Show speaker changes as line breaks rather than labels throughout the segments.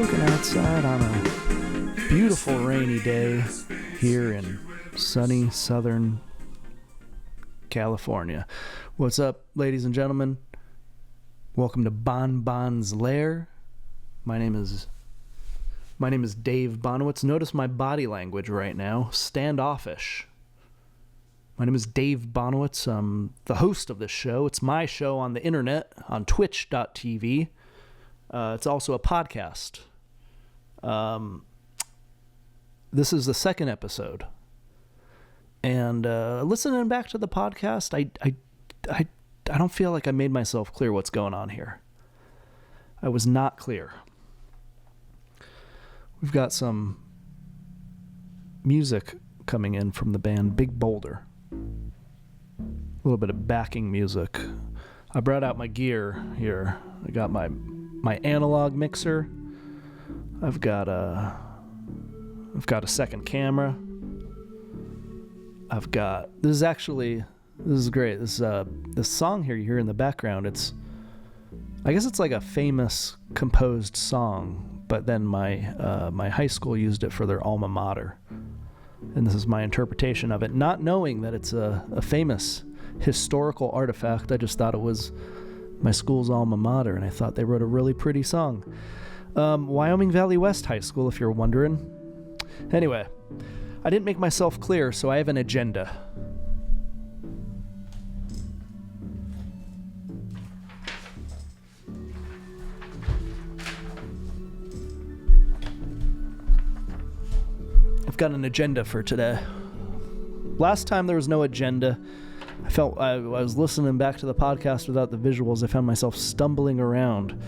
looking outside on a beautiful rainy day here in sunny Southern California. What's up, ladies and gentlemen? Welcome to Bonbon's Lair. My name is Dave Bonowitz. Notice my body language right now, standoffish. My name is Dave Bonowitz. I'm the host of this show. It's my show on the internet, on twitch.tv. It's also a podcast. This is the second episode. And listening back to the podcast, I don't feel like I made myself clear what's going on here. I was not clear. We've got some music coming in from the band Big Boulder. A little bit of backing music. I brought out my gear here. I got my analog mixer. I've got a second camera. This is great. This song here you hear in the background, I guess it's like a famous composed song, but then my high school used it for their alma mater. And this is my interpretation of it, not knowing that it's a famous historical artifact. I just thought it was my school's alma mater, and I thought they wrote a really pretty song. Wyoming Valley West High School, if you're wondering. Anyway, I didn't make myself clear, so I have an agenda. I've got an agenda for today. Last time there was no agenda. I felt I was listening back to the podcast without the visuals. I found myself stumbling around.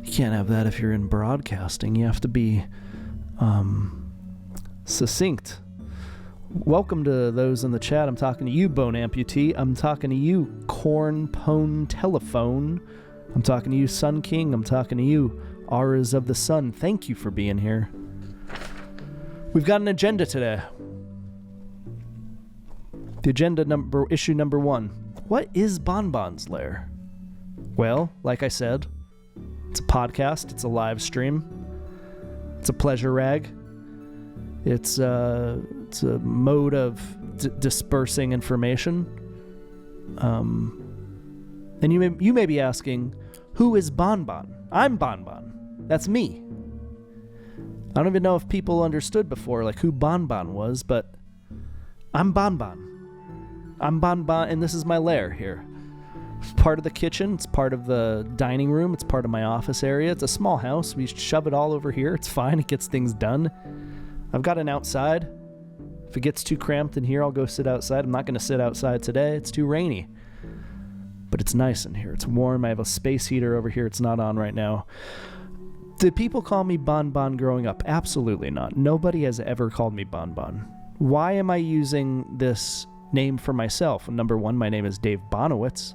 You can't have that if you're in broadcasting. You have to be succinct. Welcome to those in the chat. I'm talking to you, Bone Amputee. I'm talking to you, Corn Pone Telephone. I'm talking to you, Sun King. I'm talking to you, Auras of the Sun. Thank you for being here. We've got an agenda today. The agenda issue number 1. What is Bonbon's Lair? Well, like I said, it's a podcast. It's a live stream. It's a pleasure rag. It's a mode of dispersing information. And you may be asking, who is Bonbon? I'm Bonbon. That's me. I don't even know if people understood before, like, who Bonbon was, but I'm Bonbon. I'm Bonbon, and this is my lair here. It's part of the kitchen. It's part of the dining room. It's part of my office area. It's a small house. We shove it all over here. It's fine. It gets things done. I've got an outside. If it gets too cramped in here, I'll go sit outside. I'm not going to sit outside today. It's too rainy. But it's nice in here. It's warm. I have a space heater over here. It's not on right now. Did people call me Bonbon growing up? Absolutely not. Nobody has ever called me Bonbon. Why am I using this name for myself? Number 1, my name is Dave Bonowitz.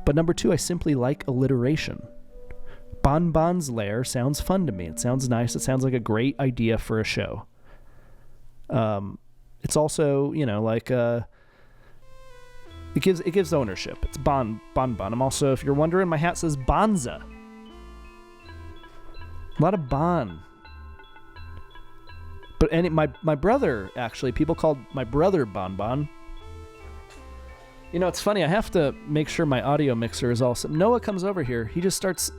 But number 2, I simply like alliteration. Bonbon's Lair sounds fun to me. It sounds nice. It sounds like a great idea for a show. It's also, it gives ownership. It's Bonbon. I'm also, if you're wondering, my hat says Bonza. A lot of Bon. But my brother, actually, people called my brother Bonbon. You know, it's funny. I have to make sure my audio mixer is all set. Noah comes over here. He just starts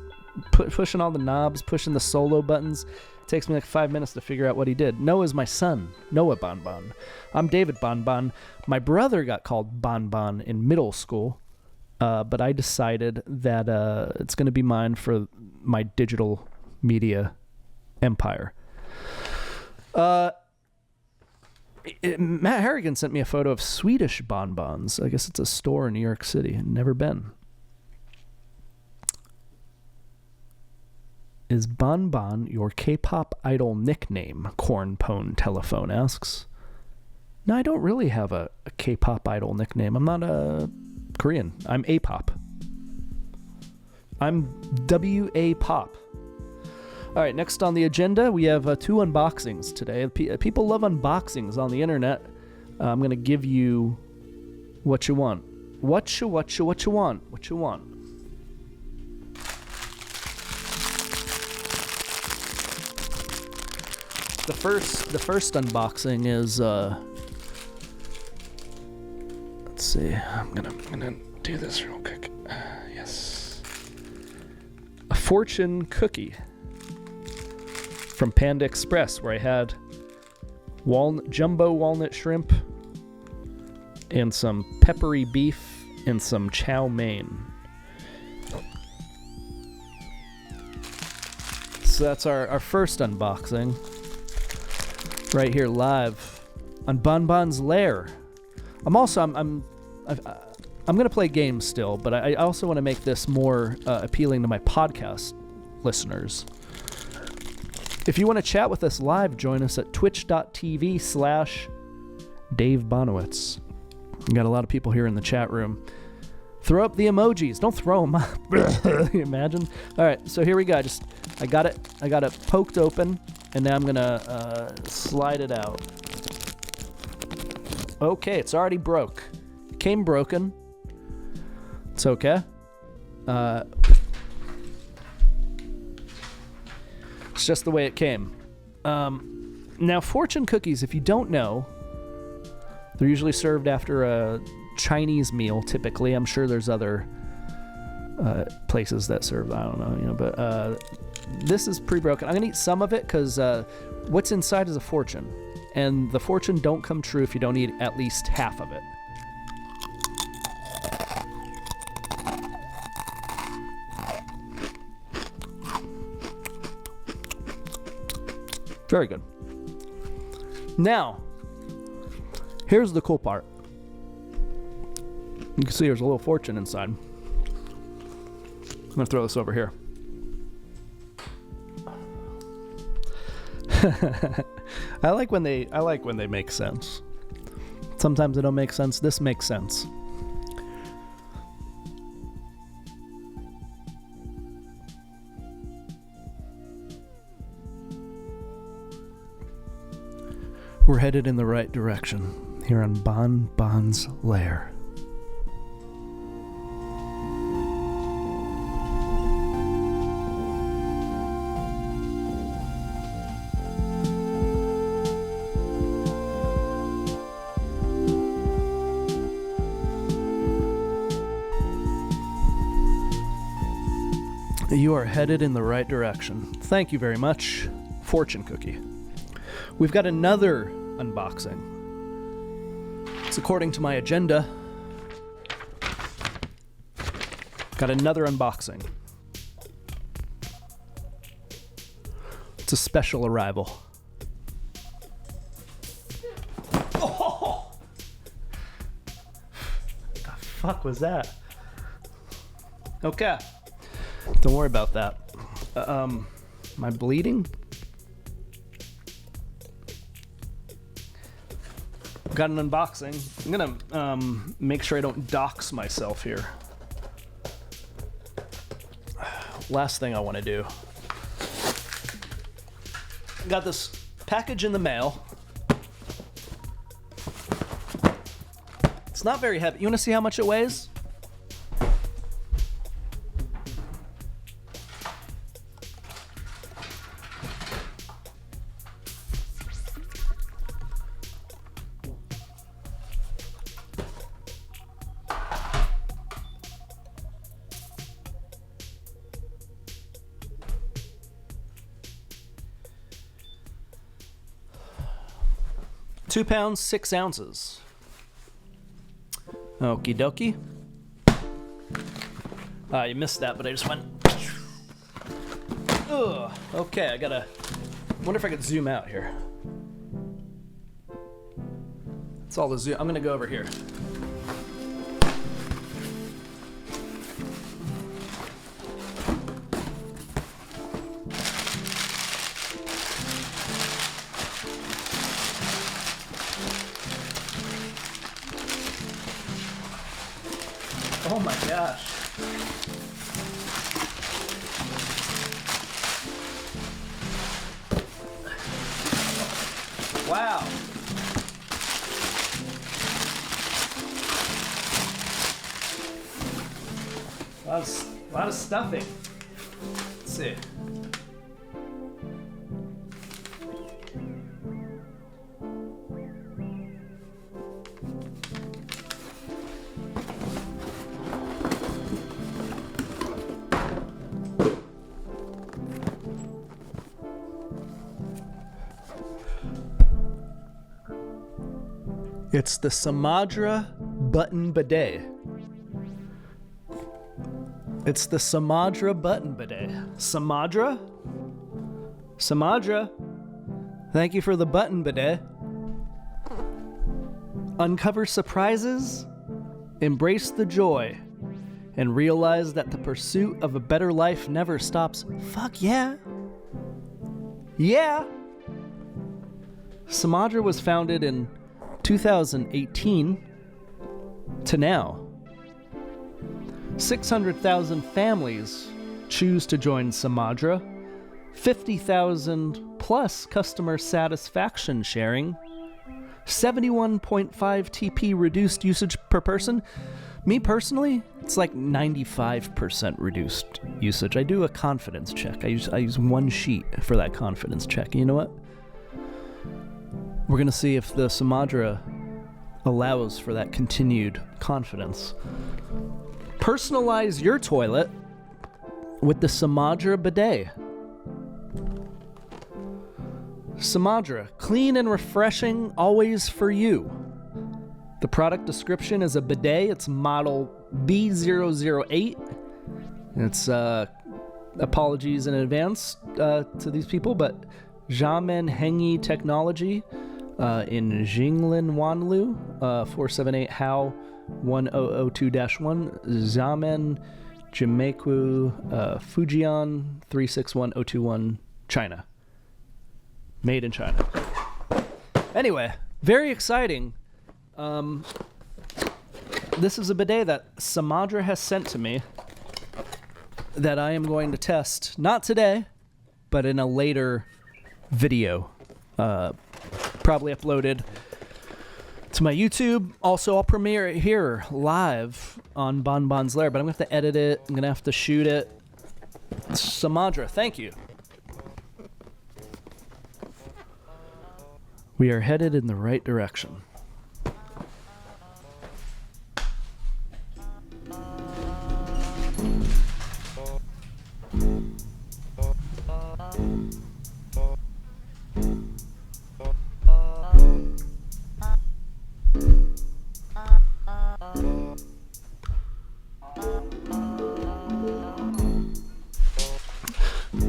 pushing all the knobs, pushing the solo buttons. It takes me like 5 minutes to figure out what he did. Noah's my son, Noah Bonbon. I'm David Bonbon. My brother got called Bonbon in middle school, but I decided that it's going to be mine for my digital media empire. Matt Harrigan sent me a photo of Swedish bonbons. I guess it's a store in New York City. Never been. Is Bonbon your K-pop idol nickname? Corn Pone Telephone asks. No, I don't really have a K-pop idol nickname. I'm not a Korean. I'm A-pop. I'm W.A. Pop. All right, next on the agenda, we have 2 unboxings today. People love unboxings on the internet. I'm going to give you what you want. What you want. The first unboxing is let's see. I'm gonna do this real quick. Yes. A fortune cookie from Panda Express, where I had jumbo walnut shrimp and some peppery beef and some chow mein. So that's our first unboxing right here live on Bonbon's Lair. I'm gonna play games still, but I also want to make this more appealing to my podcast listeners. If you want to chat with us live, join us at twitch.tv/Dave Bonowitz. We got a lot of people here in the chat room. Throw up the emojis. Don't throw them up. You imagine? All right, so here we go. I got it poked open, and now I'm gonna slide it out. Okay, it's already broke. It came broken. It's okay. It's just the way it came. Now, fortune cookies, if you don't know, they're usually served after a Chinese meal, typically. I'm sure there's other places that serve, I don't know, but this is pre-broken. I'm gonna eat some of it because what's inside is a fortune, and the fortune don't come true if you don't eat at least half of it. Very good. Now, here's the cool part. You can see there's a little fortune inside. I'm gonna throw this over here. I like when they make sense. Sometimes they don't make sense. This makes sense. We're headed in the right direction here on Bonbon's Lair. You are headed in the right direction. Thank you very much, Fortune Cookie. We've got another unboxing. It's according to my agenda. Got another unboxing. It's a special arrival. Oh! What the fuck was that? Okay. Don't worry about that. Am I bleeding? Got an unboxing. I'm gonna make sure I don't dox myself here. Last thing I want to do. Got this package in the mail. It's not very heavy. You want to see how much it weighs? £2, 6 ounces. Okie dokie. You missed that, but I just went. Ugh. Okay, I wonder if I could zoom out here. That's all the zoom. I'm gonna go over here. Oh my gosh. Wow. A lot of stuffing. Let's see. It's the Samadra Button Bidet. It's the Samadra Button Bidet. Samadra? Samadra? Thank you for the button bidet. Uncover surprises, embrace the joy, and realize that the pursuit of a better life never stops. Fuck yeah. Yeah. Samadra was founded in 2018 to now. 600,000 families choose to join Samadra. 50,000 plus customer satisfaction sharing. 71.5 TP reduced usage per person. Me personally, it's like 95% reduced usage. I do a confidence check. I use one sheet for that confidence check. You know what? We're going to see if the Samadra allows for that continued confidence. Personalize your toilet with the Samadra bidet. Samadra, clean and refreshing, always for you. The product description is a bidet. It's model B008. It's, apologies in advance to these people, but Xiamen Hengyi Technology in Jinglin Wanlu, 478 HOW 1002-1, Xiamen Jimeku Fujian 361021, China. Made in China. Anyway, very exciting. This is a bidet that Samadra has sent to me that I am going to test, not today, but in a later video. Probably uploaded to my YouTube. Also, I'll premiere it here live on Bonbon's Lair, but I'm going to have to edit it. I'm going to have to shoot it. Samadra, thank you. We are headed in the right direction.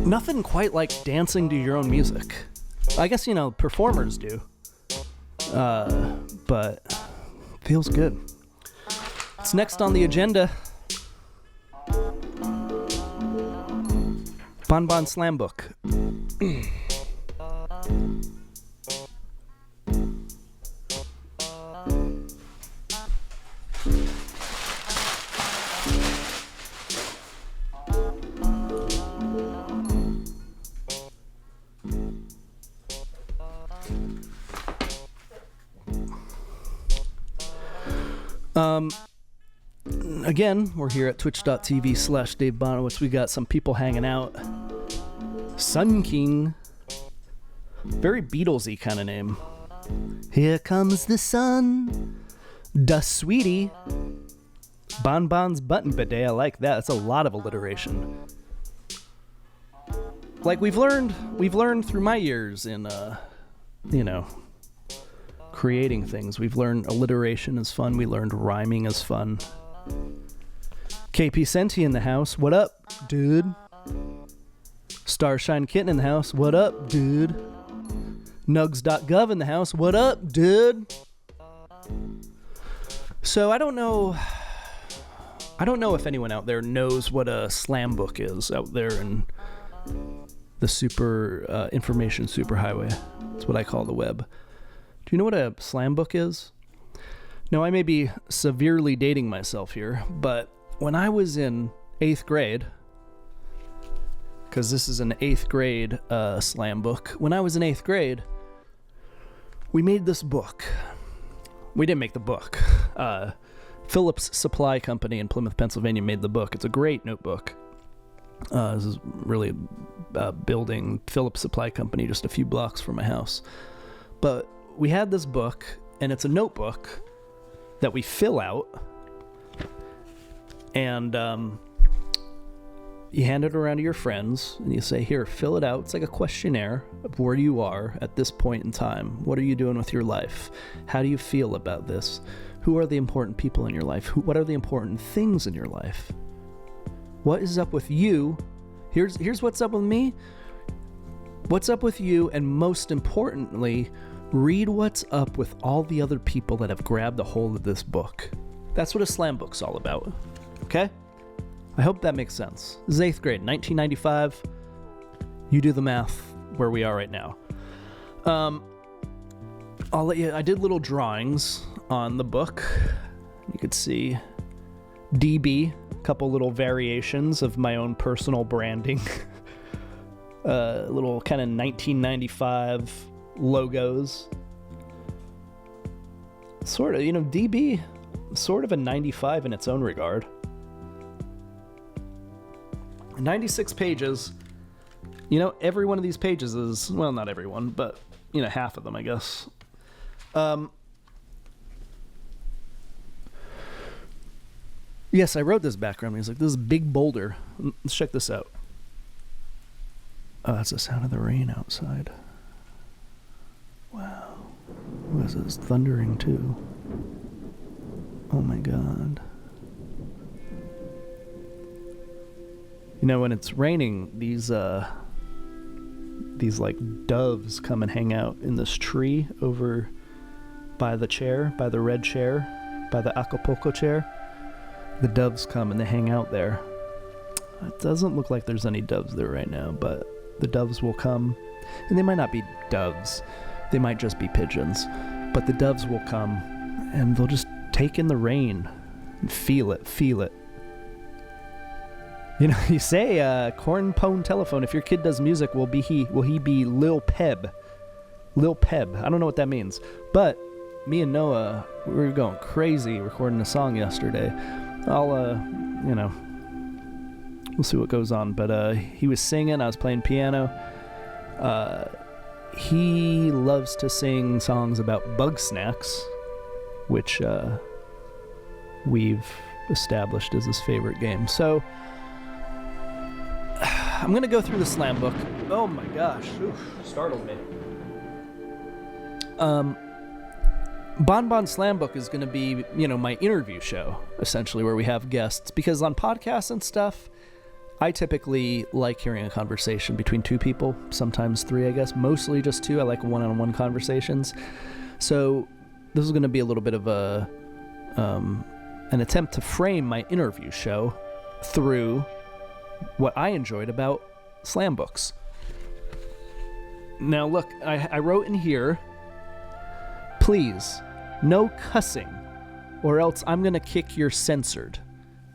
Nothing quite like dancing to your own music. I guess, performers do. But feels good. What's next on the agenda? Bonbon Slambook. Again, we're here at twitch.tv/Dave Bonowitz. We got some people hanging out. Sun King. Very Beatlesy kind of name. Here comes the sun. Da Sweetie. Bonbon's Button Bidet. I like that. That's a lot of alliteration. Like we've learned through my years in, creating things. We've learned alliteration is fun. We learned rhyming is fun. KP Senti in the house. What up, dude? Starshine Kitten in the house. What up, dude? Nugs.gov in the house. What up, dude? So I don't know if anyone out there knows what a Slambook is out there in the super information superhighway. That's what I call the web. Do you know what a Slambook is? Now, I may be severely dating myself here, but when I was in 8th grade, because this is an 8th grade Slambook, when I was in 8th grade, we made this book. We didn't make the book. Phillips Supply Company in Plymouth, Pennsylvania made the book. It's a great notebook. This is really building Phillips Supply Company just a few blocks from my house. But we had this book, and it's a notebook that we fill out, and you hand it around to your friends and you say, here, fill it out. It's like a questionnaire of where you are at this point in time. What are you doing with your life? How do you feel about this? Who are the important people in your life? What are the important things in your life? What is up with you? Here's what's up with me. What's up with you? And most importantly, read what's up with all the other people that have grabbed a hold of this book. That's what a Slambook's all about. Okay? I hope that makes sense. This is 8th grade, 1995. You do the math where we are right now. I'll let you. I did little drawings on the book. You could see DB, a couple little variations of my own personal branding. Little kind of 1995 logos. Sort of, DB, sort of a 95 in its own regard. 96 pages. Every one of these pages is, well, not everyone, but, half of them, I guess. Yes, I wrote this background music. This is Big Boulder. Let's check this out. Oh, that's the sound of the rain outside. Wow. What is this? Thundering too. Oh my God. When it's raining, these like doves come and hang out in this tree over by the chair, by the red chair, by the Acapulco chair. The doves come and they hang out there. It doesn't look like there's any doves there right now, but the doves will come. And they might not be doves. They might just be pigeons. But the doves will come and they'll just take in the rain and feel it. You say, Corn Pone Telephone, if your kid does music, will he be Lil Peb? Lil Peb. I don't know what that means. But me and Noah, we were going crazy recording a song yesterday. I'll, we'll see what goes on. But he was singing, I was playing piano. He loves to sing songs about bug snacks, which we've established as his favorite game. So I'm going to go through the Slambook. Oh my gosh. Oof, startled me. Bon Slambook is going to be, my interview show, essentially, where we have guests. Because on podcasts and stuff, I typically like hearing a conversation between two people, sometimes three, I guess. Mostly just two. I like one-on-one conversations. So this is going to be a little bit of an attempt to frame my interview show through what I enjoyed about Slambooks. Now, look, I wrote in here, please, no cussing, or else I'm going to kick your censored.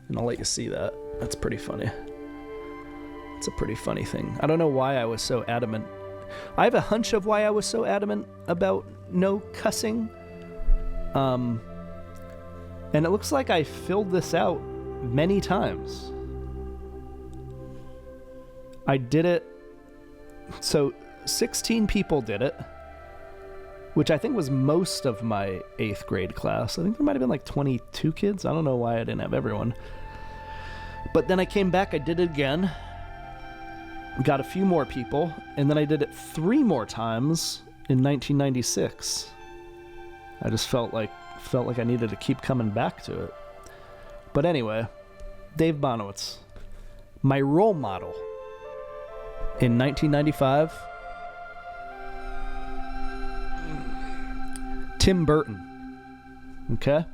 And I'll let you see that. That's pretty funny. It's a pretty funny thing. I don't know why I was so adamant. I have a hunch of why I was so adamant about no cussing. And it looks like I filled this out many times. I did it. So 16 people did it, which I think was most of my 8th grade class. I think there might have been like 22 kids. I don't know why I didn't have everyone. But then I came back, I did it again, got a few more people, and then I did it 3 more times in 1996. I just felt like I needed to keep coming back to it. But anyway, Dave Bonowitz, my role model in 1995, Tim Burton. Okay?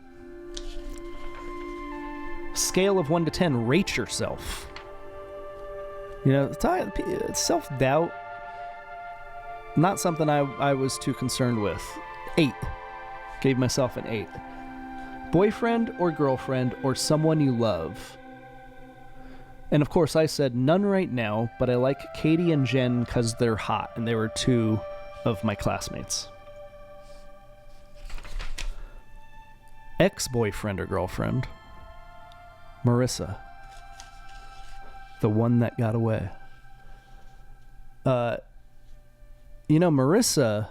Scale of 1 to 10, rate yourself. It's self-doubt. Not something I was too concerned with. 8. Gave myself an 8. Boyfriend or girlfriend or someone you love. And of course I said none right now, but I like Katie and Jen because they're hot, and they were 2 of my classmates. Ex-boyfriend or girlfriend, Marissa. The one that got away. Marissa,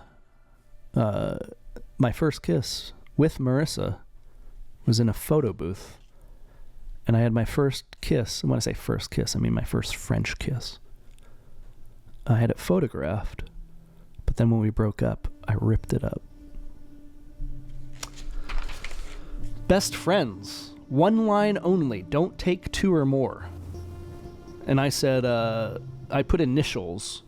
my first kiss with Marissa was in a photo booth. And I had my first kiss. And when I say first kiss, I mean my first French kiss. I had it photographed, but then when we broke up, I ripped it up. Best friends. One line only. Don't take two or more. And I said, I put initials.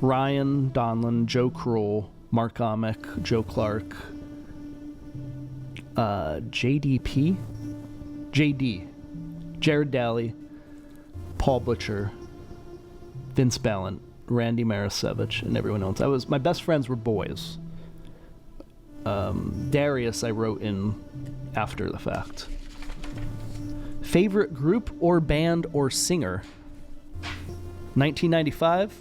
Ryan Donlan, Joe Kroll, Mark Amick, Joe Clark, JDP, JD, Jared Daly, Paul Butcher, Vince Ballant, Randy Marasevich, and everyone else. My best friends were boys. Darius I wrote in after the fact. Favorite group or band or singer? 1995,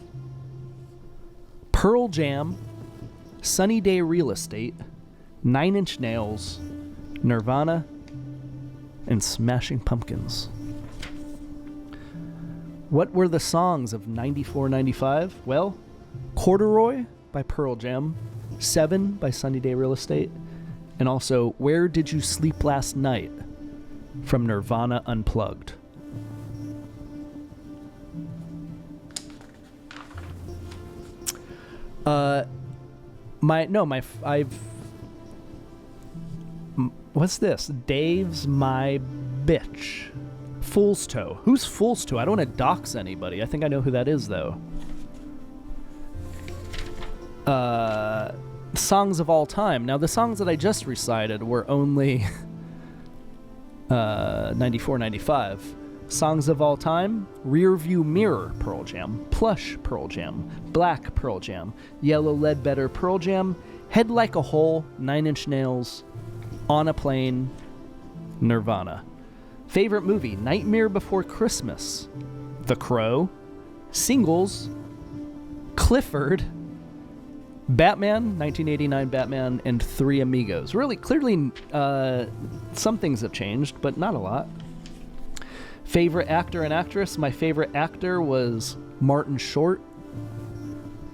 Pearl Jam, Sunny Day Real Estate, 9 Inch Nails, Nirvana, and Smashing Pumpkins. What were the songs of 94-95? Well, Corduroy by Pearl Jam, 7 by Sunny Day Real Estate, and also Where Did You Sleep Last Night from Nirvana Unplugged. What's this? Dave's My Bitch. Fool's Toe. Who's Fool's Toe? I don't want to dox anybody. I think I know who that is, though. Songs of all time. Now, the songs that I just recited were only 94, 95. Songs of all time: Rearview Mirror, Pearl Jam; Plush, Pearl Jam; Black, Pearl Jam; Yellow Ledbetter, Pearl Jam; Head Like a Hole, 9 Inch Nails; On a Plane, Nirvana. Favorite movie: Nightmare Before Christmas, The Crow, Singles, Clifford, Batman, 1989 Batman, and Three Amigos. Really, clearly, some things have changed, but not a lot. Favorite actor and actress? My favorite actor was Martin Short.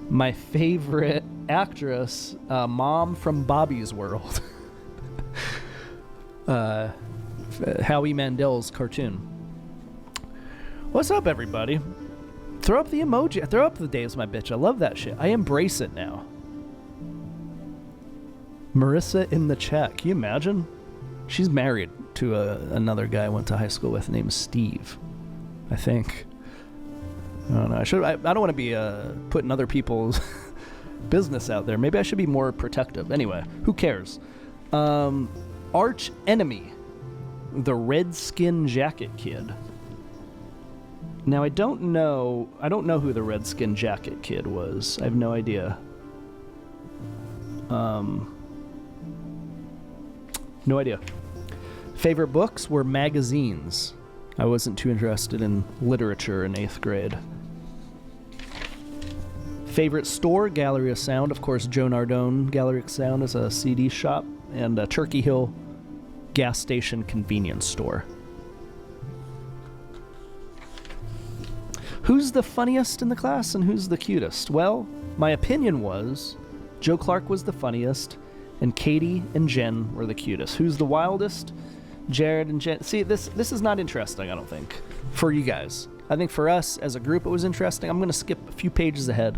My favorite actress, Mom from Bobby's World. Howie Mandel's cartoon. What's up, everybody? Throw up the emoji. Throw up the Dave's My Bitch. I love that shit. I embrace it now. Marissa in the chat. Can you imagine? She's married to another guy I went to high school with named Steve, I think. I don't know. I don't want to be putting other people's business out there. Maybe I should be more protective. Anyway, who cares? Arch enemy, the Red Skin Jacket Kid. Now I don't know who the Red Skin Jacket Kid was. I have no idea. No idea. Favorite books were magazines. I wasn't too interested in literature in 8th grade. Favorite store, Gallery of Sound. Of course, Joe Nardone Gallery of Sound is a CD shop, and Turkey Hill gas station convenience store. Who's the funniest in the class and who's the cutest? Well, my opinion was Joe Clark was the funniest, and Katie and Jen were the cutest. Who's the wildest? Jared and Jen. See, this is not interesting, I don't think, for you guys. I think for us as a group it was interesting. I'm going to skip a few pages ahead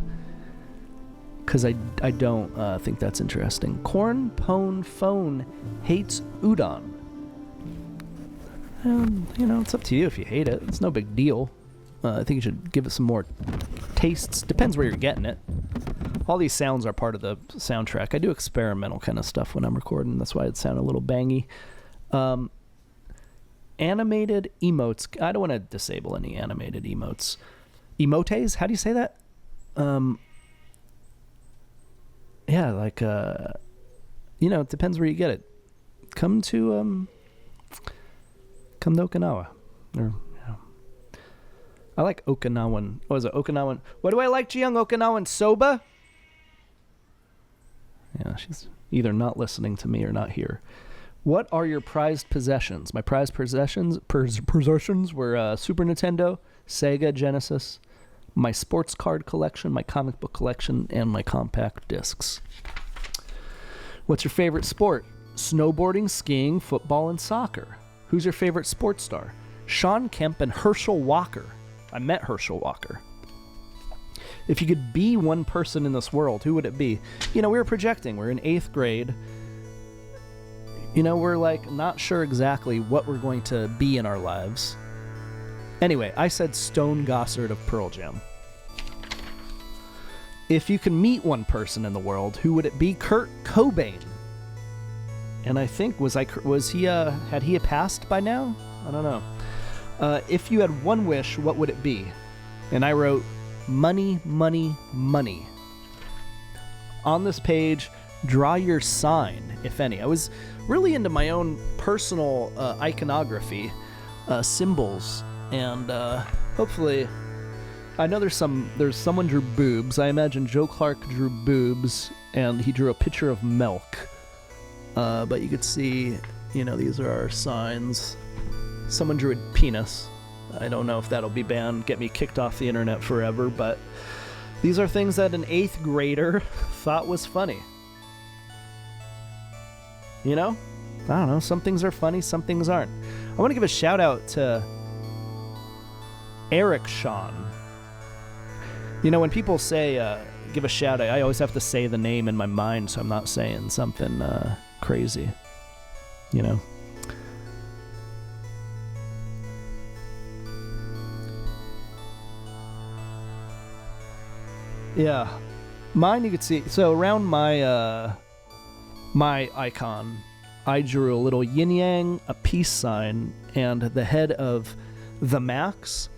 because I don't think that's interesting. Corn Pone Phone hates udon. It's up to you if you hate it. It's no big deal. I think you should give it some more tastes. Depends where you're getting it. All these sounds are part of the soundtrack. I do experimental kind of stuff when I'm recording. That's why it sounded a little bangy. Animated emotes. I don't want to disable any animated emotes. Emotes? How do you say that? Yeah, like, it depends where you get it. Come to Okinawa. I like Okinawan. What is it? Okinawan. What do I like, Jiyoung? Okinawan soba? Yeah, she's either not listening to me or not here. What are your prized possessions? My prized possessions were Super Nintendo, Sega Genesis, my sports card collection, my comic book collection, and my compact discs. What's your favorite sport? Snowboarding, skiing, football, and soccer. Who's your favorite sports star? Sean Kemp and Herschel Walker. I met Herschel Walker. If you could be one person in this world, who would it be? You know, we were projecting. We're in 8th grade. You know, we're like not sure exactly what we're going to be in our lives. Anyway, I said Stone Gossard of Pearl Jam. If you can meet one person in the world, who would it be? Kurt Cobain. And I think had he passed by now? I don't know. If you had one wish, what would it be? And I wrote money, money, money. On this page, draw your sign, if any. I was really into my own personal iconography, symbols, and hopefully, I know there's someone drew boobs. I imagine Joe Clark drew boobs, and he drew a picture of milk. But you could see, you know, these are our signs. Someone drew a penis. I don't know if that'll be banned, get me kicked off the internet forever, but these are things that an 8th grader thought was funny. You know? I don't know. Some things are funny, some things aren't. I want to give a shout out to Eric Sean. You know, when people say give a shout out, I always have to say the name in my mind so I'm not saying something crazy. You know? Yeah, mine you could see. So around my my icon, I drew a little yin yang, a peace sign, and the head of the Max.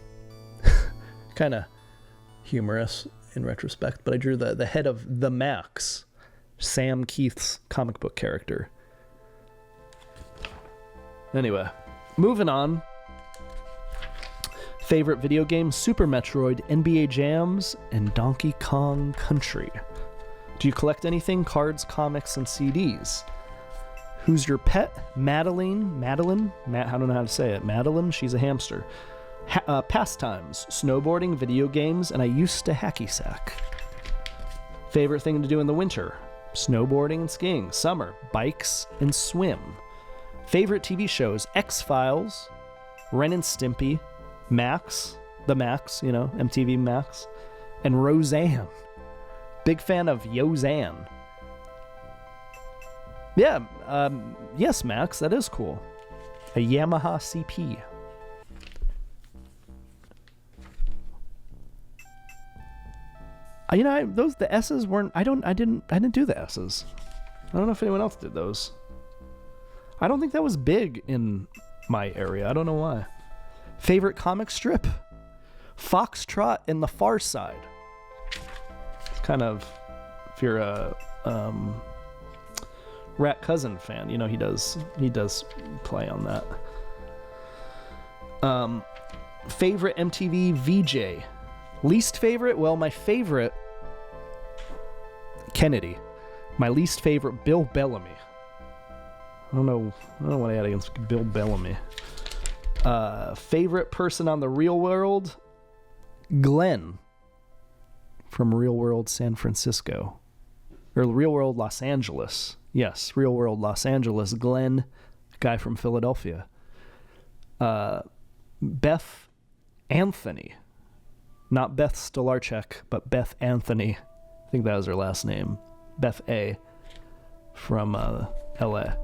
Kind of humorous in retrospect, but I drew the head of the Max, Sam Keith's comic book character. Anyway, moving on. Favorite video games: Super Metroid, NBA Jams, and Donkey Kong Country. Do you collect anything? Cards, comics, and CDs. Who's your pet? Madeline? I don't know how to say it. Madeline? She's a hamster. Pastimes: snowboarding, video games, and I used to hacky sack. Favorite thing to do in the winter: snowboarding and skiing. Summer: bikes and swim. Favorite TV shows: X-Files, Ren and Stimpy, Max, the Max, you know, MTV Max, and Roseanne. Big fan of Yozanne. Yeah, yes, Max, that is cool. A Yamaha CP. You know, the S's weren't. I didn't do the S's. I don't know if anyone else did those. I don't think that was big in my area. I don't know why. Favorite comic strip: Foxtrot and the Far Side. It's kind of, if you're a Rat Cousin fan, you know he does play on that. Favorite MTV VJ. Least favorite? Well, my favorite, Kennedy. My least favorite, Bill Bellamy. I don't know what I had against Bill Bellamy. Favorite person on the Real World? Glenn from Real World San Francisco. Or Real World Los Angeles. Yes, Real World Los Angeles. Glenn, guy from Philadelphia. Beth Anthony. Not Beth Stolarczyk, but Beth Anthony. I think that was her last name. Beth A. from L.A.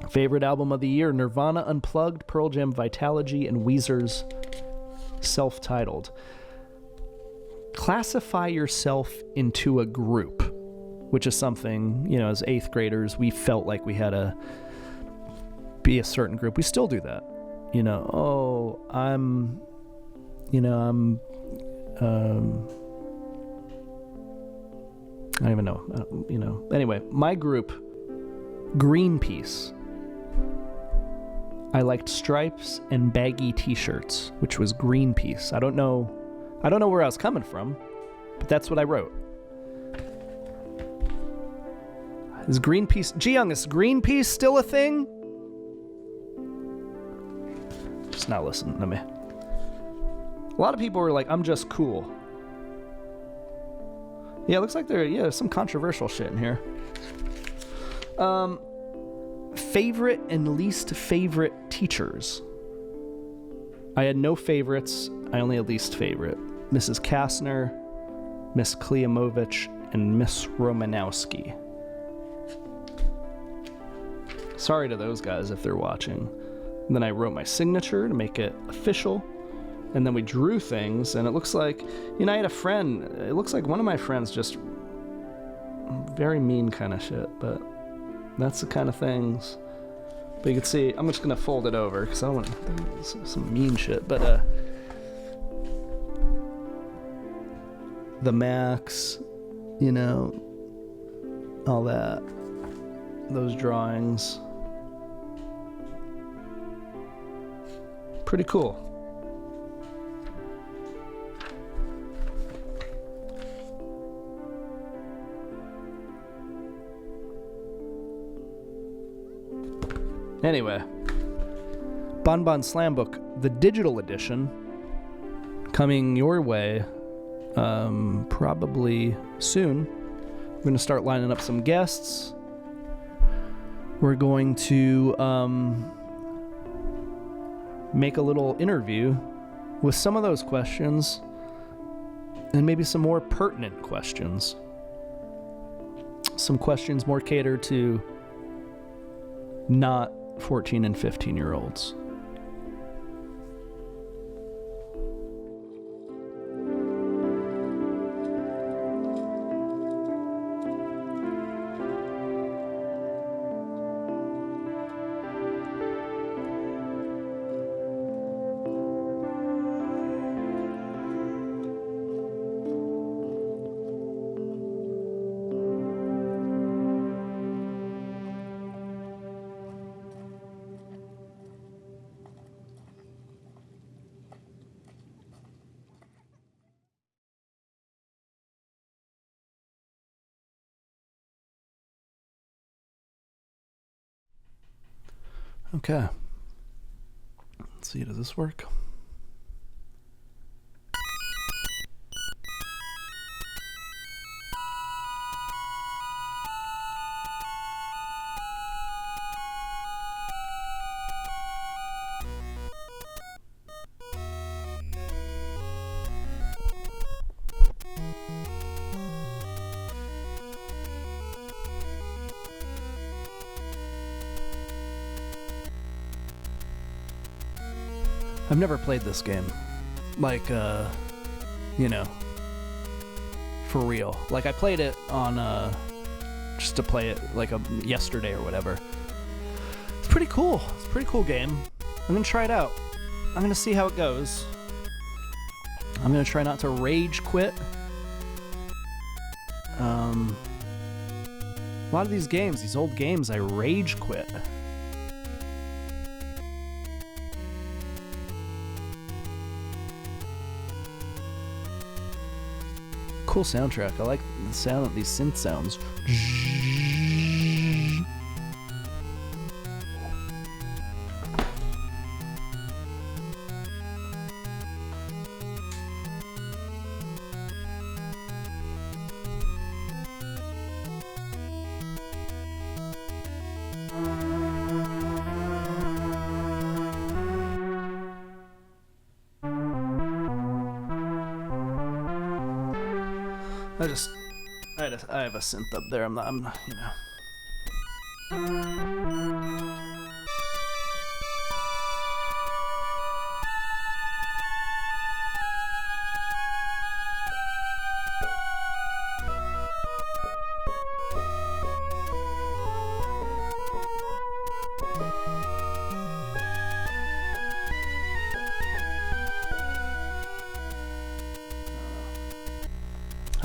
Favorite album of the year: Nirvana Unplugged, Pearl Jam Vitalogy, and Weezer's Self-Titled. Classify yourself into a group, which is something, you know, as 8th graders, we felt like we had to be a certain group. We still do that. You know, I don't even know, you know. Anyway, my group, Greenpeace. I liked stripes and baggy t-shirts, which was Greenpeace. I don't know where I was coming from, but that's what I wrote. Is Greenpeace... Ji-Young, is Greenpeace still a thing? Just not listening to me. A lot of people were like, I'm just cool. Yeah, it looks like there's some controversial shit in here. Favorite and least favorite teachers. I had no favorites. I only had least favorite. Mrs. Kastner, Miss Klimovich, and Miss Romanowski. Sorry to those guys if they're watching. And then I wrote my signature to make it official. And then we drew things, and it looks like, you know, I had a friend. It looks like one of my friends just very mean kind of shit, but that's the kind of things. But you can see, I'm just gonna fold it over because I don't want some mean shit. But the Max, you know, all that, those drawings, pretty cool. Anyway, Bonbon Slambook, the digital edition, coming your way probably soon. We're going to start lining up some guests. We're going to make a little interview with some of those questions and maybe some more pertinent questions. Some questions more catered to not 14 and 15-year-olds. Okay. Let's see, does this work? I've never played this game, like, you know, for real. Like, I played it on, just to play it, like, yesterday or whatever. It's pretty cool. It's a pretty cool game. I'm gonna try it out. I'm gonna see how it goes. I'm gonna try not to rage quit. A lot of these games, these old games, I rage quit. Cool soundtrack. I like the sound of these synth sounds. I have a synth up there. I'm not, you know.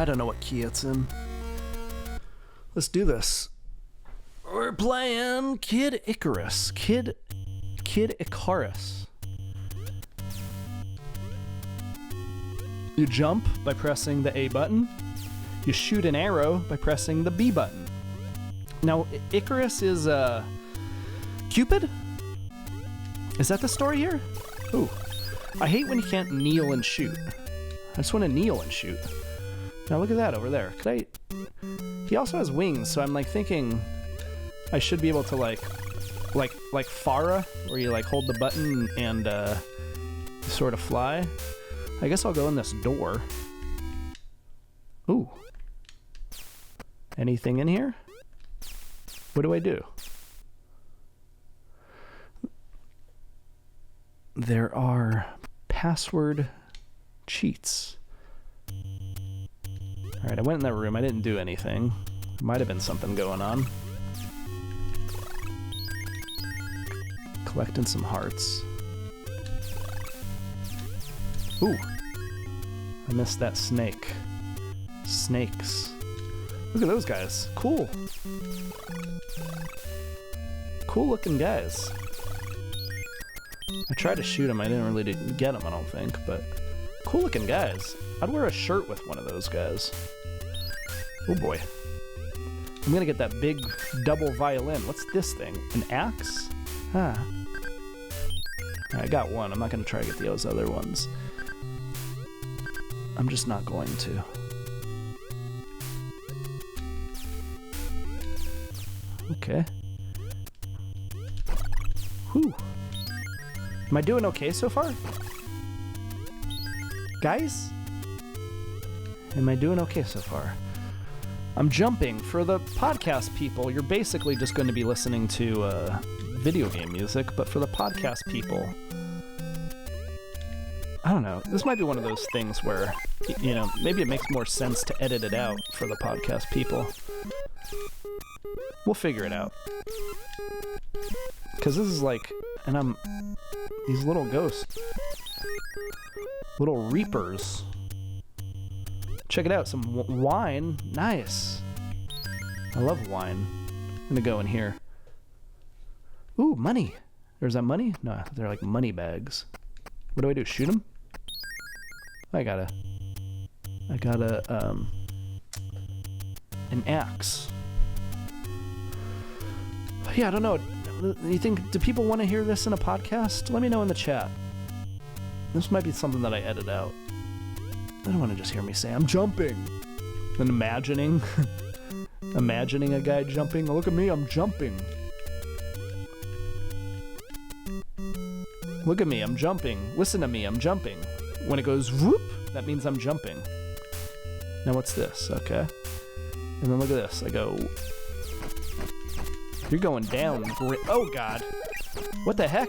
I don't know what key it's in. Let's do this. We're playing Kid Icarus. Kid Icarus. You jump by pressing the A button. You shoot an arrow by pressing the B button. Now, Icarus is Cupid? Is that the story here? Ooh. I hate when you can't kneel and shoot. I just want to kneel and shoot. Now look at that over there. Could I... He also has wings, so I'm like thinking I should be able to like like Farah, where you like hold the button and you sort of fly. I guess I'll go in this door. Ooh. Anything in here? What do I do? There are password cheats. Alright, I went in that room. I didn't do anything. There might have been something going on. Collecting some hearts. Ooh. I missed that snake. Snakes. Look at those guys. Cool. Cool looking guys. I tried to shoot them. I didn't really get them, I don't think, but cool looking guys. I'd wear a shirt with one of those guys. Oh boy. I'm gonna get that big double violin. What's this thing? An axe? Huh. I got one. I'm not gonna try to get those other ones. I'm just not going to. Okay. Whew. Am I doing okay so far? Guys? Am I doing okay so far? I'm jumping. For the podcast people, you're basically just going to be listening to video game music, but for the podcast people, I don't know. This might be one of those things where, you know, maybe it makes more sense to edit it out for the podcast people. We'll figure it out. Because this is like, and these little ghosts, little reapers. Check it out, some wine. Nice. I love wine. I'm gonna go in here. Ooh, money. There's that money? No, they're like money bags. What do I do? Shoot them? I got an axe. Yeah, I don't know. You think, do people want to hear this in a podcast? Let me know in the chat. This might be something that I edit out. They don't want to just hear me say, I'm jumping. And imagining a guy jumping. Look at me, I'm jumping. Look at me, I'm jumping. Listen to me, I'm jumping. When it goes whoop, that means I'm jumping. Now what's this? Okay. And then look at this. I go... You're going down. Oh, God. What the heck?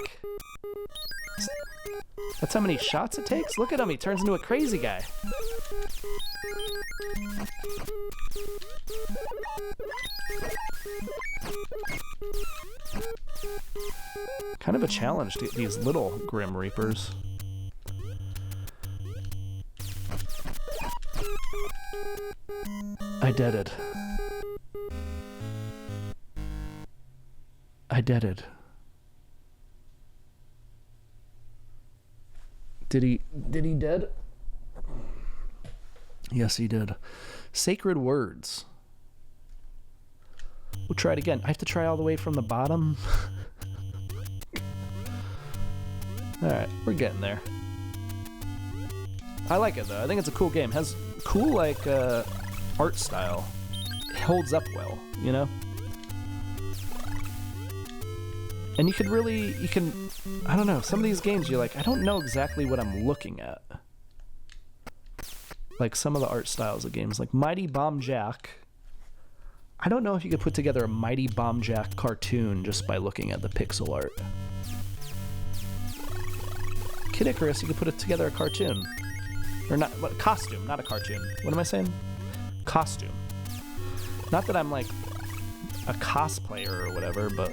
That's how many shots it takes? Look at him. He turns into a crazy guy. Kind of a challenge to these little Grim Reapers. I did it. I did it. Did he dead? Yes, he did. Sacred words. We'll try it again. I have to try all the way from the bottom. Alright, we're getting there. I like it though. I think it's a cool game. It has cool like art style. It holds up well, you know? And you can, I don't know, some of these games you're like, I don't know exactly what I'm looking at. Like some of the art styles of games, like Mighty Bomb Jack. I don't know if you could put together a Mighty Bomb Jack cartoon just by looking at the pixel art. Kid Icarus, you could put together a cartoon. Or not, what, costume, not a cartoon. What am I saying? Costume. Not that I'm like a cosplayer or whatever, but...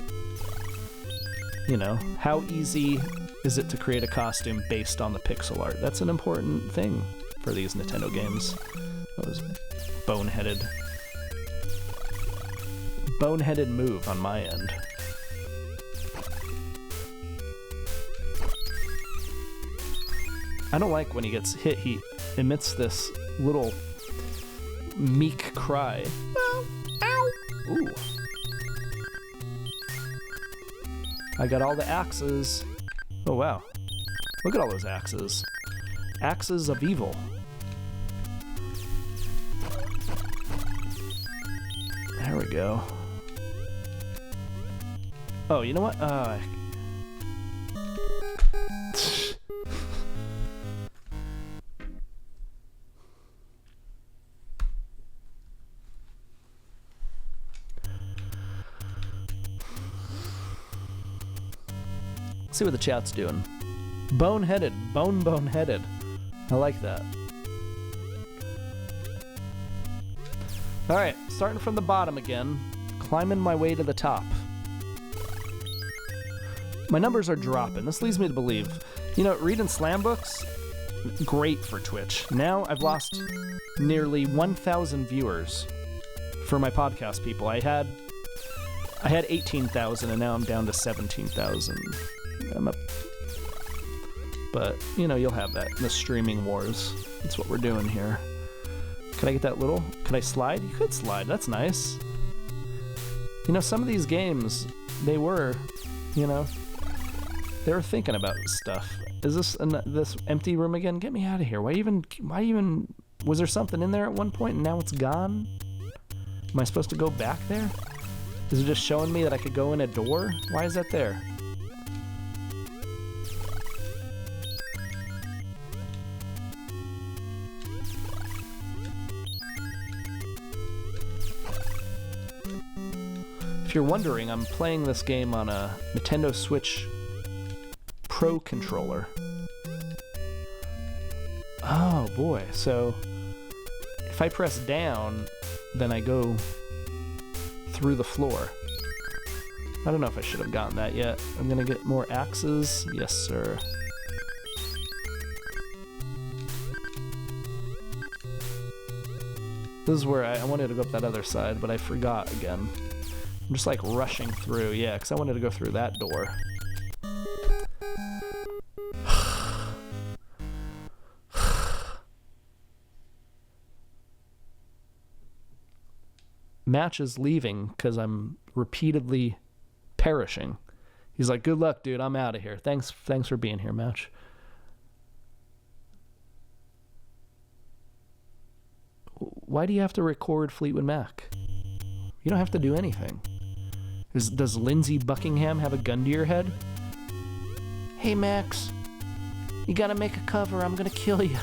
You know, how easy is it to create a costume based on the pixel art? That's an important thing for these Nintendo games. That was boneheaded move on my end. I don't like when he gets hit, he emits this little meek cry. Ow! Ow! Ooh. I got all the axes. Oh, wow. Look at all those axes. Axes of evil. There we go. Oh, you know what? See what the chat's doing. Boneheaded. Boneheaded. I like that. Alright, starting from the bottom again. Climbing my way to the top. My numbers are dropping. This leads me to believe, you know, reading Slambooks, great for Twitch. Now I've lost nearly 1,000 viewers for my podcast people. I had 18,000 and now I'm down to 17,000. I'm up. But, you know, you'll have that in the streaming wars. That's what we're doing here. Can I get that little? Can I slide? You could slide. That's nice. You know, some of these games, they were, you know, they were thinking about stuff. Is this empty room again? Get me out of here. Why even, was there something in there at one point and now it's gone? Am I supposed to go back there? Is it just showing me that I could go in a door? Why is that there? If you're wondering, I'm playing this game on a Nintendo Switch Pro controller. Oh boy, so if I press down, then I go through the floor. I don't know if I should have gotten that yet. I'm gonna get more axes. Yes, sir. This is where I wanted to go up that other side, but I forgot again. I'm just like rushing through, yeah, because I wanted to go through that door. Match is leaving because I'm repeatedly perishing. He's like, good luck, dude, I'm out of here. Thanks for being here, Match. Why do you have to record Fleetwood Mac? You don't have to do anything. Does Lindsey Buckingham have a gun to your head? Hey, Max, you gotta make a cover. I'm gonna kill you.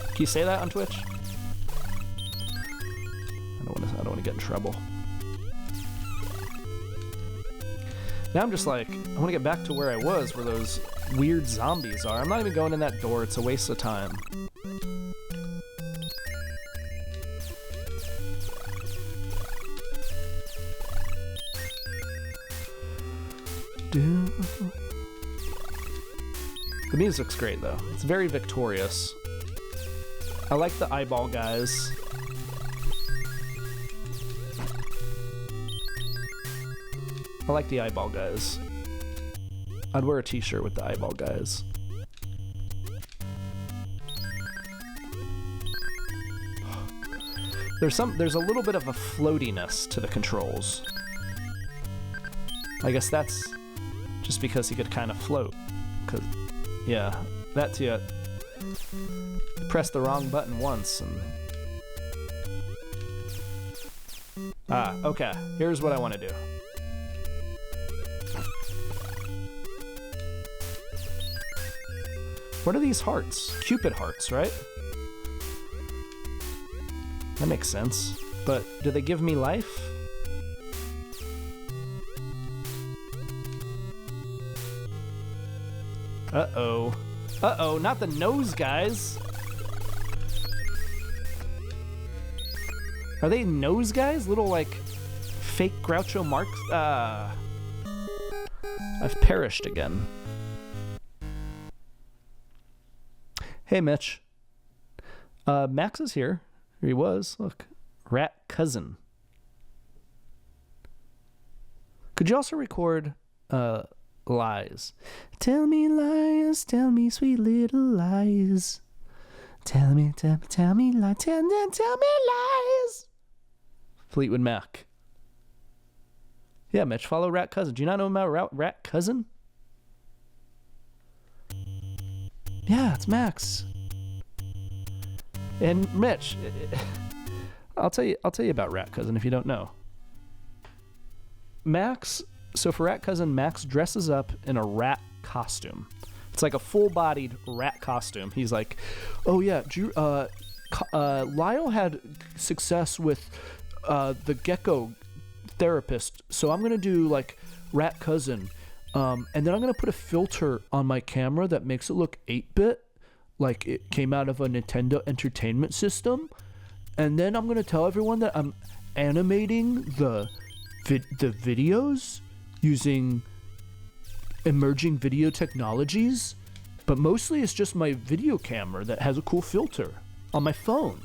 Can you say that on Twitch? I don't want to get in trouble. Now I'm just like, I want to get back to where I was, where those weird zombies are. I'm not even going in that door. It's a waste of time. The music's great though. It's very victorious. I like the eyeball guys. I like the eyeball guys. I'd wear a t-shirt with the eyeball guys. There's a little bit of a floatiness to the controls. I guess that's just because he could kind of float. Cause, yeah, that's it. You press the wrong button once and... Ah, okay. Here's what I want to do. What are these hearts? Cupid hearts, right? That makes sense. But do they give me life? Uh-oh. Uh-oh, not the nose guys. Are they nose guys? Little, like, fake Groucho Marx? I've perished again. Hey, Mitch. Max is here. Here he was. Look. Rat Cousin. Could you also record lies? Tell me lies, tell me sweet little lies. Tell me lies, tell me lies. Fleetwood Mac. Yeah, Mitch, follow Rat Cousin. Do you not know about Rat Cousin? Yeah, it's Max. And Mitch, I'll tell you about Rat Cousin if you don't know. Max So for Rat Cousin, Max dresses up in a rat costume. It's like a full-bodied rat costume. He's like, oh yeah, Lyle had success with the gecko therapist, so I'm gonna do like Rat Cousin, and then I'm gonna put a filter on my camera that makes it look 8-bit, like it came out of a Nintendo Entertainment System, and then I'm gonna tell everyone that I'm animating the videos using emerging video technologies, but mostly it's just my video camera that has a cool filter on my phone.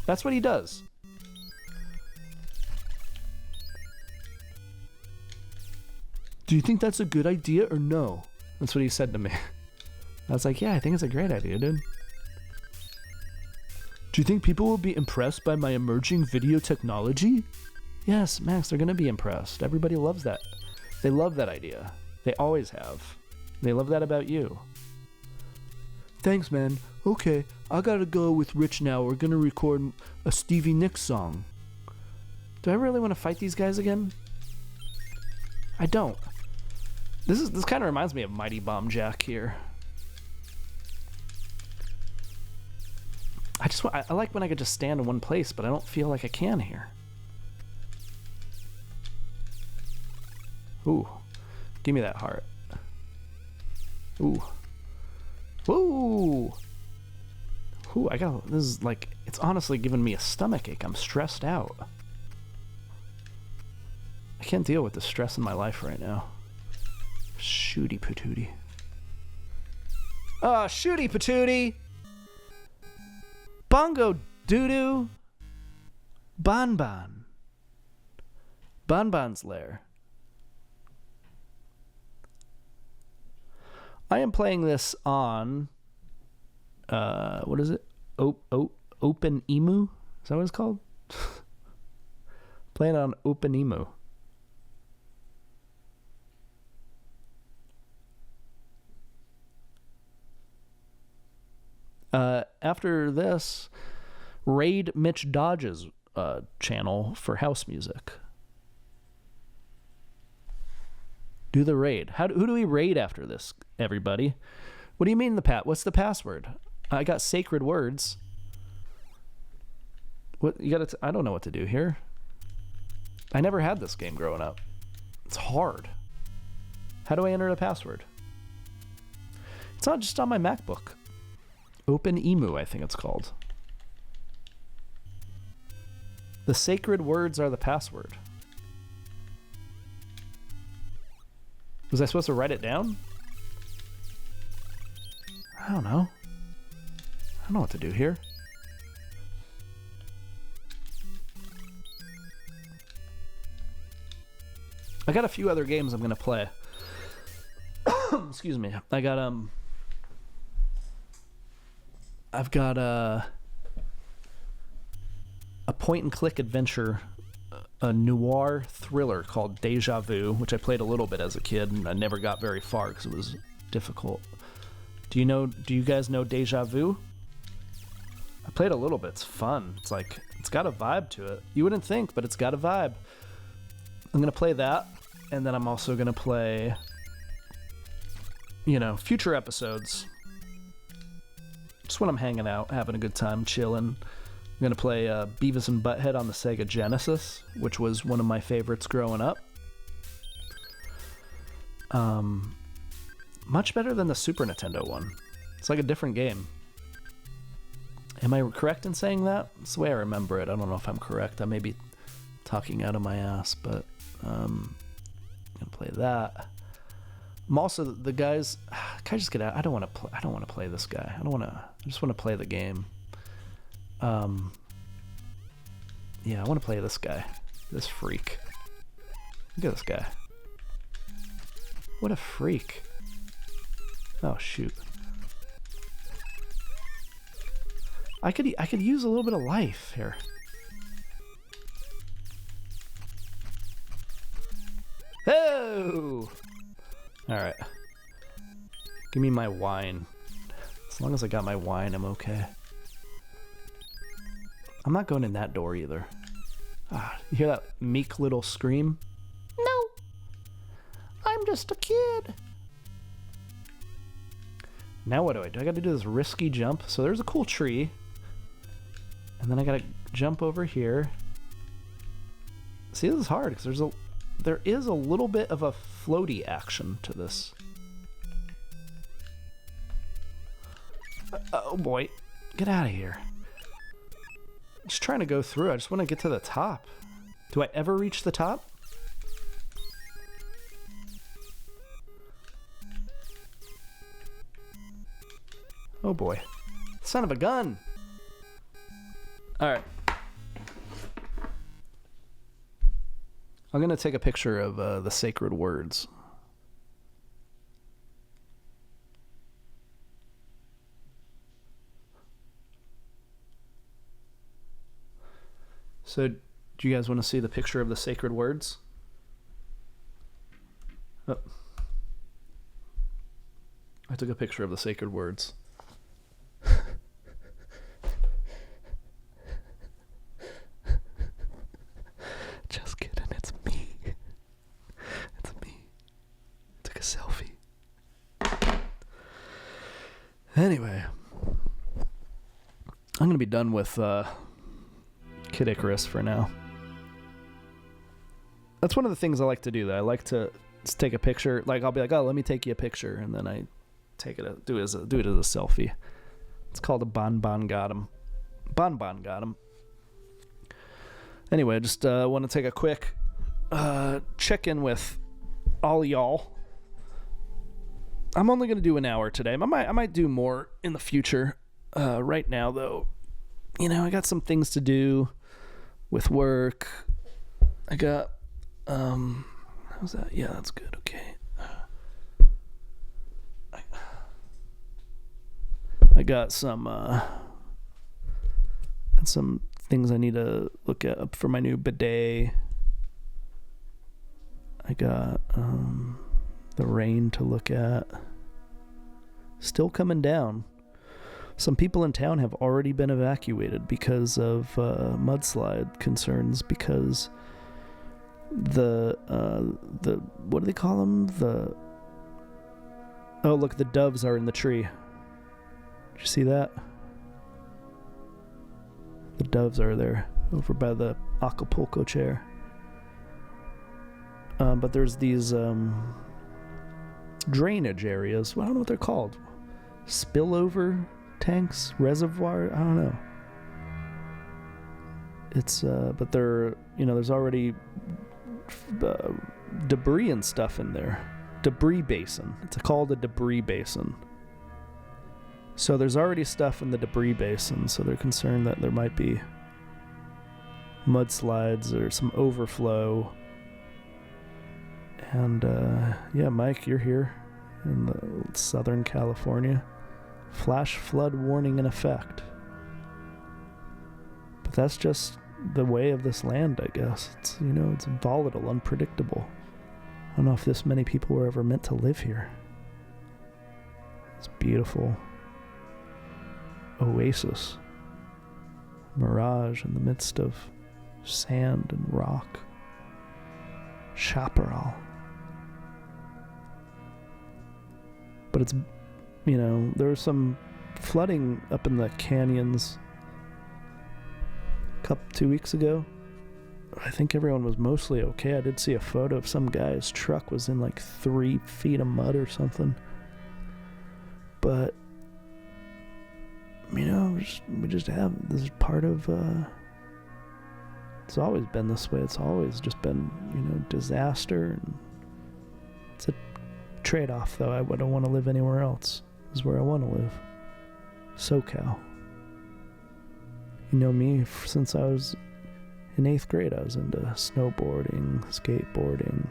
That's what he does. Do you think that's a good idea or no? That's what he said to me. I was like, yeah, I think it's a great idea, dude. Do you think people will be impressed by my emerging video technology? Yes, Max, they're gonna be impressed. Everybody loves that. They love that idea. They always have. They love that about you. Thanks, man. Okay, I gotta go with Rich now. We're gonna record a Stevie Nicks song. Do I really want to fight these guys again? I don't. This kind of reminds me of Mighty Bomb Jack here. I like when I could just stand in one place, but I don't feel like I can here. Ooh, give me that heart. Ooh, woo. Ooh, this is like, it's honestly giving me a stomachache. I'm stressed out. I can't deal with the stress in my life right now. Shooty patootie. Oh, shooty patootie. Bongo doo-doo. Bonbon. Bonbon's Lair. I am playing this on, what is it? Open Emu? Is that what it's called? Playing on Open Emu. After this, raid Mitch Dodge's channel for house music. Do the raid. Who do we raid after this, everybody? What do you mean what's the password? I got sacred words. What you got? I don't know what to do here. I never had this game growing up. It's hard. How do I enter the password? It's not just on my MacBook. Open Emu, I think it's called. The sacred words are the password. Was I supposed to write it down? I don't know. I don't know what to do here. I got a few other games I'm gonna play. Excuse me. I've got a point-and-click adventure, a noir thriller called Deja Vu, which I played a little bit as a kid, and I never got very far because it was difficult. Do you guys know Deja Vu? I played a little bit. It's fun. It's got a vibe to it. You wouldn't think, but it's got a vibe. I'm gonna play that, and then I'm also gonna play, future episodes. Just when I'm hanging out, having a good time, chilling. I'm going to play Beavis and Butthead on the Sega Genesis, which was one of my favorites growing up. Much better than the Super Nintendo one. It's like a different game. Am I correct in saying that? That's the way I remember it. I don't know if I'm correct. I may be talking out of my ass, but I'm going to play that. I'm also the guys. Can I just get out? I don't want to play this guy. I just want to play the game. Yeah, I want to play this guy. This freak. Look at this guy. What a freak. Oh shoot. I could use a little bit of life here. Oh! Alright. Give me my wine. As long as I got my wine, I'm okay. I'm not going in that door either. Ah, you hear that meek little scream? No. just a kid. Now what do I do? I got to do this risky jump. So there's a cool tree. And then I got to jump over here. See, this is hard because there is a little bit of a floaty action to this. Oh boy, get out of here. I'm just trying to go through. I just want to get to the top. Do I ever reach the top? Oh boy. Son of a gun. All right. I'm going to take a picture of the sacred words. So, do you guys want to see the picture of the sacred words? Oh. I took a picture of the sacred words. Just kidding, it's me. It's me. I took a selfie. Anyway, I'm going to be done with Kid Icarus for now. That's one of the things I like to do, though. I like to take a picture. Like, I'll be like, oh, let me take you a picture. And then I do it as a selfie. It's called a bonbon got 'em. Bonbon got 'em. Anyway, I just want to take a quick check-in with all y'all. I'm only going to do an hour today. I might do more in the future. Right now, though, I got some things to do with work. I got, how's that? Yeah, that's good. Okay. I got some things I need to look at for my new bidet. I got the rain to look at. Still coming down. Some people in town have already been evacuated because of mudslide concerns, because the what do they call them? Oh, look, the doves are in the tree. Did you see that? The doves are there over by the Acapulco chair. But there's these drainage areas. Well, I don't know what they're called. Spillover tanks, reservoir. I don't know. It's but they're there's already debris and stuff in there. Debris basin. It's called a debris basin. So there's already stuff in the debris basin, so they're concerned that there might be mudslides or some overflow. And yeah, Mike, you're here in the Southern California. Flash flood warning in effect. But that's just the way of this land, I guess. It's it's volatile, unpredictable. I don't know if this many people were ever meant to live here. It's beautiful oasis, mirage in the midst of sand and rock. Chaparral. But it's, there was some flooding up in the canyons 2 weeks ago. I think everyone was mostly okay. I did see a photo of some guy's truck was in like 3 feet of mud or something. But we just have, this is part of, it's always been this way. It's always just been, disaster. And it's a trade-off, though. I don't want to live anywhere else. This is where I want to live. SoCal. Me, since I was in 8th grade, I was into snowboarding, skateboarding,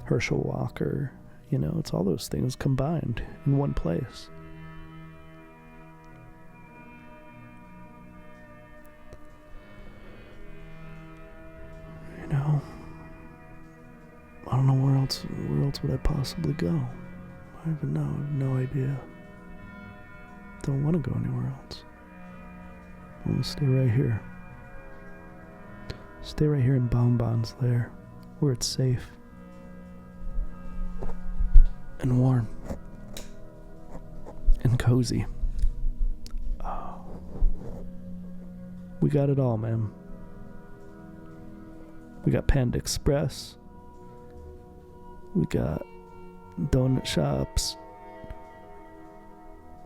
Herschel Walker. It's all those things combined in one place. I don't know where else would I possibly go. I don't even know. I have no idea. Don't want to go anywhere else. I want to stay right here. Stay right here in Bonbon's Lair, where it's safe. and warm and cozy. Oh. We got it all, man. We got Panda Express. We got donut shops.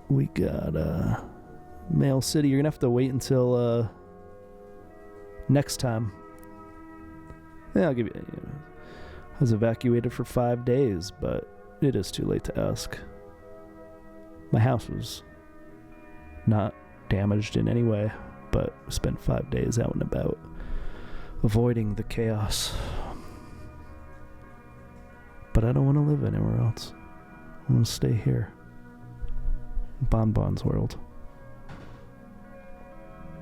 We got Mail City. You're gonna have to wait until next time. Yeah, I'll give you. I was evacuated for 5 days, but it is too late to ask. My house was not damaged in any way, but spent 5 days out and about, avoiding the chaos. But I don't want to live anywhere else. I want to stay here. Bonbon's world.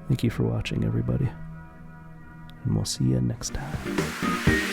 Thank you for watching, everybody. And we'll see you next time.